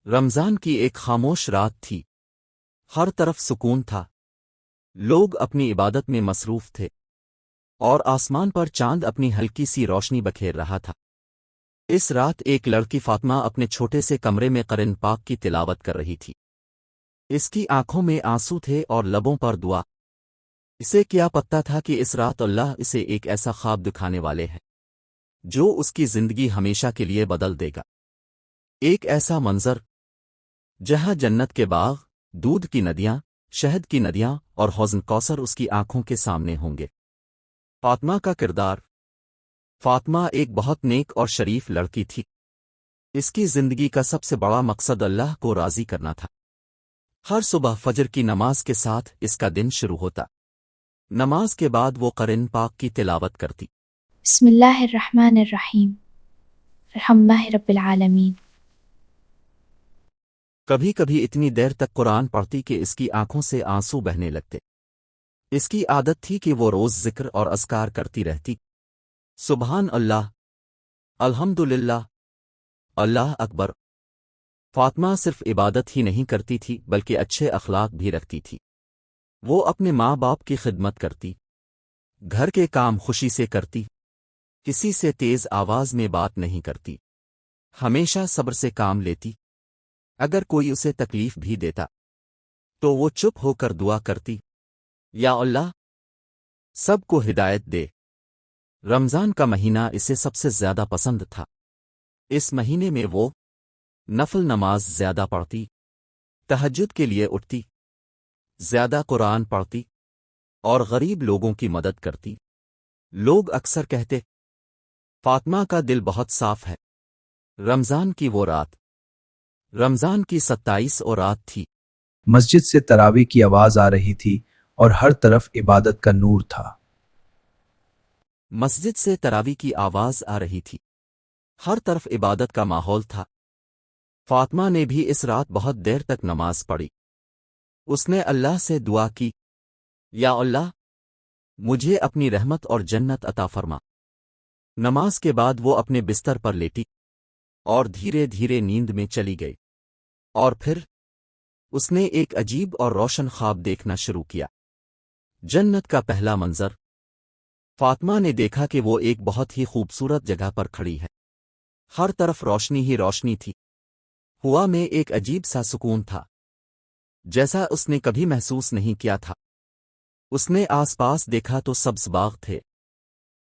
رمضان کی ایک خاموش رات تھی۔ ہر طرف سکون تھا، لوگ اپنی عبادت میں مصروف تھے، اور آسمان پر چاند اپنی ہلکی سی روشنی بکھیر رہا تھا۔ اس رات ایک لڑکی فاطمہ اپنے چھوٹے سے کمرے میں قرآن پاک کی تلاوت کر رہی تھی۔ اس کی آنکھوں میں آنسو تھے اور لبوں پر دعا۔ اسے کیا پتہ تھا کہ اس رات اللہ اسے ایک ایسا خواب دکھانے والے ہیں جو اس کی زندگی ہمیشہ کے لیے بدل دے گا۔ ایک ایسا منظر جہاں جنت کے باغ، دودھ کی ندیاں، شہد کی ندیاں اور حوض کوثر اس کی آنکھوں کے سامنے ہوں گے۔ فاطمہ کا کردار۔ فاطمہ ایک بہت نیک اور شریف لڑکی تھی۔ اس کی زندگی کا سب سے بڑا مقصد اللہ کو راضی کرنا تھا۔ ہر صبح فجر کی نماز کے ساتھ اس کا دن شروع ہوتا۔ نماز کے بعد وہ قرآن پاک کی تلاوت کرتی۔ بسم اللہ الرحمن الرحیم، الحمدللہ رب العالمین۔ کبھی کبھی اتنی دیر تک قرآن پڑھتی کہ اس کی آنکھوں سے آنسو بہنے لگتے۔ اس کی عادت تھی کہ وہ روز ذکر اور اذکار کرتی رہتی۔ سبحان اللہ، الحمدللہ، اللہ اکبر۔ فاطمہ صرف عبادت ہی نہیں کرتی تھی بلکہ اچھے اخلاق بھی رکھتی تھی۔ وہ اپنے ماں باپ کی خدمت کرتی، گھر کے کام خوشی سے کرتی، کسی سے تیز آواز میں بات نہیں کرتی، ہمیشہ صبر سے کام لیتی۔ اگر کوئی اسے تکلیف بھی دیتا تو وہ چپ ہو کر دعا کرتی، یا اللہ سب کو ہدایت دے۔ رمضان کا مہینہ اسے سب سے زیادہ پسند تھا۔ اس مہینے میں وہ نفل نماز زیادہ پڑھتی، تہجد کے لیے اٹھتی، زیادہ قرآن پڑھتی اور غریب لوگوں کی مدد کرتی۔ لوگ اکثر کہتے فاطمہ کا دل بہت صاف ہے۔ رمضان کی وہ رات، رمضان کی 27 اور رات تھی۔ مسجد سے تراویح کی آواز آ رہی تھی اور ہر طرف عبادت کا نور تھا۔ مسجد سے تراویح کی آواز آ رہی تھی، ہر طرف عبادت کا ماحول تھا۔ فاطمہ نے بھی اس رات بہت دیر تک نماز پڑھی۔ اس نے اللہ سے دعا کی، یا اللہ مجھے اپنی رحمت اور جنت عطا فرما۔ نماز کے بعد وہ اپنے بستر پر لیٹی اور دھیرے دھیرے نیند میں چلی گئی۔ اور پھر اس نے ایک عجیب اور روشن خواب دیکھنا شروع کیا۔ جنت کا پہلا منظر۔ فاطمہ نے دیکھا کہ وہ ایک بہت ہی خوبصورت جگہ پر کھڑی ہے۔ ہر طرف روشنی ہی روشنی تھی۔ ہوا میں ایک عجیب سا سکون تھا، جیسا اس نے کبھی محسوس نہیں کیا تھا۔ اس نے آس پاس دیکھا تو سبز باغ تھے،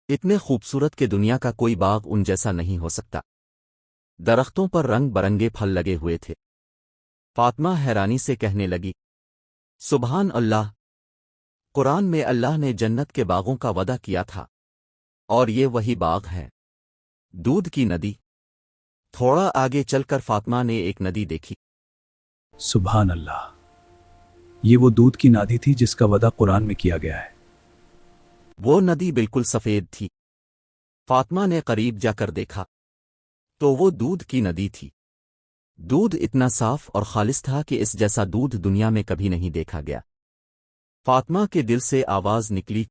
اتنے خوبصورت کہ دنیا کا کوئی باغ ان جیسا نہیں ہو سکتا۔ درختوں پر رنگ برنگے پھل لگے ہوئے تھے۔ فاطمہ حیرانی سے کہنے لگی، سبحان اللہ، قرآن میں اللہ نے جنت کے باغوں کا وعدہ کیا تھا، اور یہ وہی باغ ہے۔ دودھ کی ندی۔ تھوڑا آگے چل کر فاطمہ نے ایک ندی دیکھی۔ سبحان اللہ، یہ وہ دودھ کی ندی تھی جس کا وعدہ قرآن میں کیا گیا ہے۔ وہ ندی بالکل سفید تھی۔ فاطمہ نے قریب جا کر دیکھا تو وہ دودھ کی ندی تھی۔ دودھ اتنا صاف اور خالص تھا کہ اس جیسا دودھ دنیا میں کبھی نہیں دیکھا گیا۔ فاطمہ کے دل سے آواز نکلی،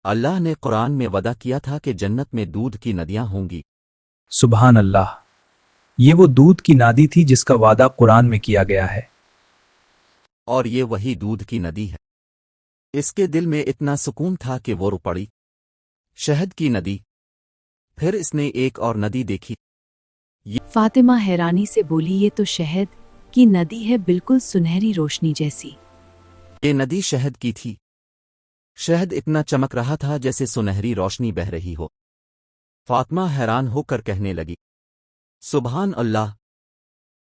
اللہ نے قرآن میں وعدہ کیا تھا کہ جنت میں دودھ کی ندیاں ہوں گی۔ سبحان اللہ، یہ وہ دودھ کی ندی تھی جس کا وعدہ قرآن میں کیا گیا ہے۔ اور یہ وہی دودھ کی ندی ہے۔ اس کے دل میں اتنا سکون تھا کہ وہ رو پڑی۔ شہد کی ندی۔ پھر اس نے ایک اور ندی دیکھی۔ فاطمہ حیرانی سے بولی، یہ تو شہد کی ندی ہے، بالکل سنہری روشنی جیسی۔ یہ ندی شہد کی تھی۔ شہد اتنا چمک رہا تھا جیسے سنہری روشنی بہہ رہی ہو۔ فاطمہ حیران ہو کر کہنے لگی، سبحان اللہ،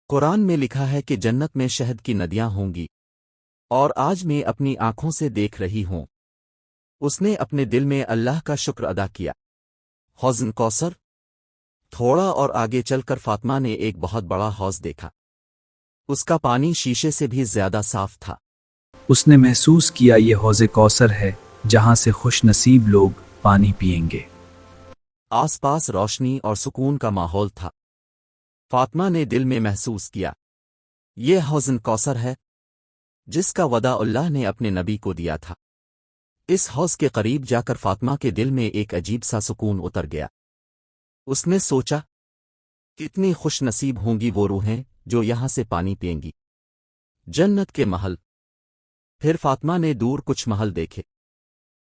قرآن میں لکھا ہے کہ جنت میں شہد کی ندیاں ہوں گی، اور آج میں اپنی آنکھوں سے دیکھ رہی ہوں۔ اس نے اپنے دل میں اللہ کا شکر ادا کیا۔ حوض کوثر۔ تھوڑا اور آگے چل کر فاطمہ نے ایک بہت بڑا حوض دیکھا۔ اس کا پانی شیشے سے بھی زیادہ صاف تھا۔ اس نے محسوس کیا یہ حوض کوثر ہے جہاں سے خوش نصیب لوگ پانی پئیں گے۔ آس پاس روشنی اور سکون کا ماحول تھا۔ فاطمہ نے دل میں محسوس کیا، یہ حوض کوثر ہے جس کا وعدہ اللہ نے اپنے نبی کو دیا تھا۔ اس حوض کے قریب جا کر فاطمہ کے دل میں ایک عجیب سا سکون اتر گیا۔ اس نے سوچا، کتنی خوش نصیب ہوں گی وہ روحیں جو یہاں سے پانی پئیں گی۔ جنت کے محل۔ پھر فاطمہ نے دور کچھ محل دیکھے۔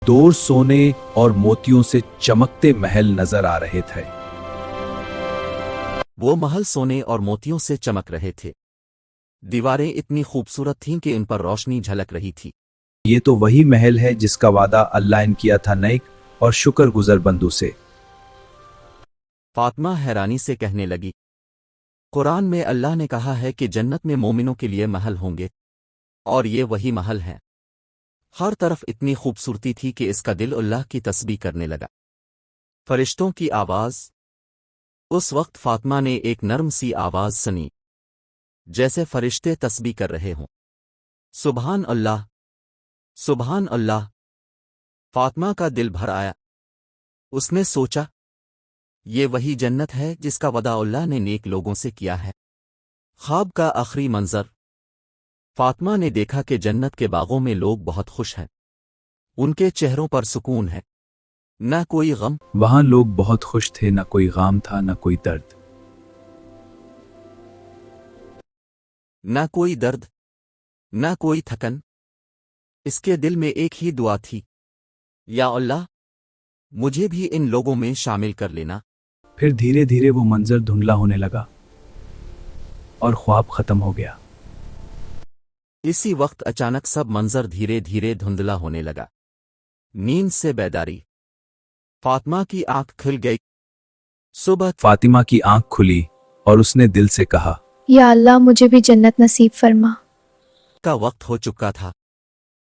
دور سونے اور موتیوں سے چمکتے محل نظر آ رہے تھے۔ وہ محل سونے اور موتیوں سے چمک رہے تھے۔ دیواریں اتنی خوبصورت تھیں کہ ان پر روشنی جھلک رہی تھی۔ یہ تو وہی محل ہے جس کا وعدہ اللہ نے کیا تھا نیک اور شکر گزر بندوں سے۔ فاطمہ حیرانی سے کہنے لگی، قرآن میں اللہ نے کہا ہے کہ جنت میں مومنوں کے لیے محل ہوں گے، اور یہ وہی محل ہیں۔ ہر طرف اتنی خوبصورتی تھی کہ اس کا دل اللہ کی تسبیح کرنے لگا۔ فرشتوں کی آواز۔ اس وقت فاطمہ نے ایک نرم سی آواز سنی، جیسے فرشتے تسبیح کر رہے ہوں۔ سبحان اللہ، سبحان اللہ۔ فاطمہ کا دل بھر آیا۔ اس نے سوچا، یہ وہی جنت ہے جس کا وعدہ اللہ نے نیک لوگوں سے کیا ہے۔ خواب کا آخری منظر۔ فاطمہ نے دیکھا کہ جنت کے باغوں میں لوگ بہت خوش ہیں۔ ان کے چہروں پر سکون ہے، نہ کوئی غم۔ وہاں لوگ بہت خوش تھے، نہ کوئی غم تھا، نہ کوئی درد۔ نہ کوئی درد، نہ کوئی تھکن۔ اس کے دل میں ایک ہی دعا تھی، یا اللہ، مجھے بھی ان لوگوں میں شامل کر لینا۔ پھر دھیرے دھیرے وہ منظر دھندلا ہونے لگا اور خواب ختم ہو گیا۔ اسی وقت اچانک سب منظر دھیرے دھیرے دھندلا ہونے لگا۔ نیند سے بیداری۔ فاطمہ کی آنکھ کھل گئی۔ صبح فاطمہ کی آنکھ کھلی اور اس نے دل سے کہا، یا اللہ مجھے بھی جنت نصیب فرما۔ کا وقت ہو چکا تھا۔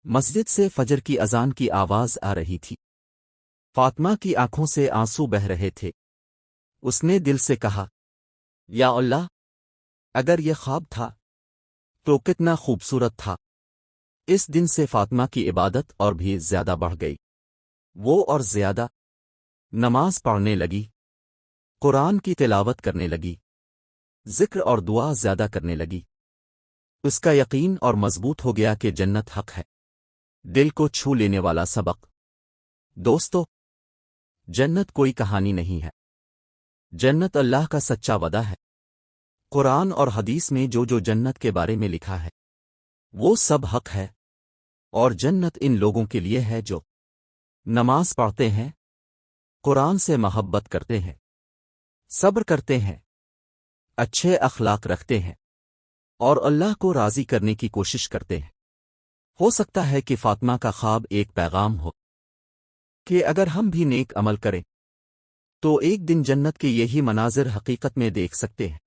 مسجد سے فجر کی اذان کی آواز آ رہی تھی۔ فاطمہ کی آنکھوں سے آنسو بہہ رہے تھے۔ اس نے دل سے کہا، یا اللہ، اگر یہ خواب تھا تو کتنا خوبصورت تھا۔ اس دن سے فاطمہ کی عبادت اور بھی زیادہ بڑھ گئی۔ وہ اور زیادہ نماز پڑھنے لگی، قرآن کی تلاوت کرنے لگی، ذکر اور دعا زیادہ کرنے لگی۔ اس کا یقین اور مضبوط ہو گیا کہ جنت حق ہے۔ دل کو چھو لینے والا سبق۔ دوستو، جنت کوئی کہانی نہیں ہے۔ جنت اللہ کا سچا وعدہ ہے۔ قرآن اور حدیث میں جو جنت کے بارے میں لکھا ہے وہ سب حق ہے، اور جنت ان لوگوں کے لیے ہے جو نماز پڑھتے ہیں، قرآن سے محبت کرتے ہیں، صبر کرتے ہیں، اچھے اخلاق رکھتے ہیں، اور اللہ کو راضی کرنے کی کوشش کرتے ہیں۔ ہو سکتا ہے کہ فاطمہ کا خواب ایک پیغام ہو کہ اگر ہم بھی نیک عمل کریں تو ایک دن جنت کے یہی مناظر حقیقت میں دیکھ سکتے ہیں۔